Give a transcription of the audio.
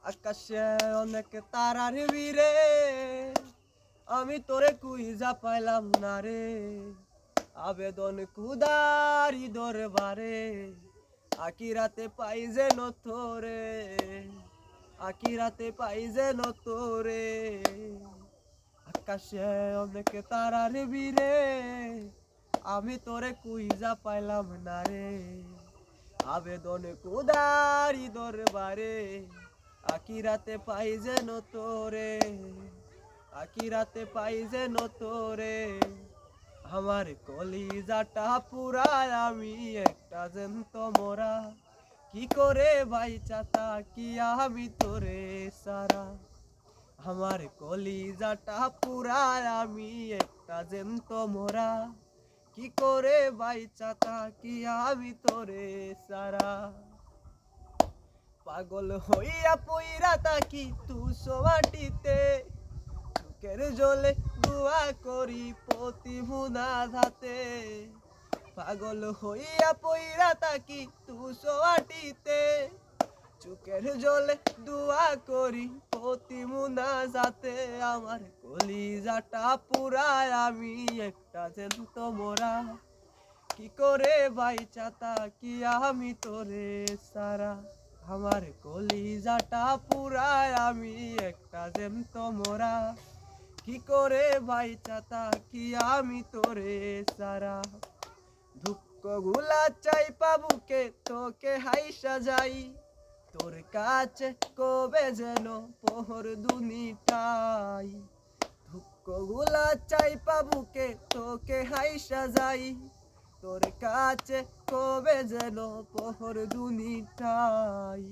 আকাশে অনেক তারার ভিড়ে আমি তোরে কুইজা পাইলাম না রে। আবেদন কুদারি দরবারে আকিরাতে পাই যেন তোরে, আকিরাতে পাই যেন তোরে। আকাশে অনেক তারার ভিড়ে আমি তোরে কুইজা পাইলাম না রে। আবেদন কুদারি দরবারে আকিরাতে পাই যেন তোরে, আকিরাতে পাই যেন তোরে। আমার কলিজাটা পুরায় আমি একটা জ্যান্ত মোরা, কি করে বাইচা থাকি আমি তোরে সারা। আমার কলিজাটা পুরায় আমি একটা জ্যান্ত মোরা, কি করে বাইচা থাকি আমি তোরে সারা। পাগল হইয়া পইরা থাকি তুসো মাটিতে, চোখের জলে দোয়া করি প্রতি মুনাজাতে। পাগল হইয়া পইরা থাকি তুসো মাটিতে, চোখের জলে দোয়া করি প্রতি মুনাজাতে। আমার কলিজাটা পুরায় আমি একটা জ্যান্ত মোরা, কি করে বাইচা থাকি আমি তোরে সারা। আমার কলিজাটা পুরায় আমি একটা জ্যান্ত মোরা, কি করে বাইচা থাকি আমি তোরে সারা। দুঃখ গুলা চাইপা বুকে তোকে হাইসা যাই, তোর কাছে কবে যেন পোহর দুনিটাই। দুঃখ গুলা চাইপা বুকে তোকে হাইসা যাই, তোর কাছে কবে যেন পোহর দুনিটাই।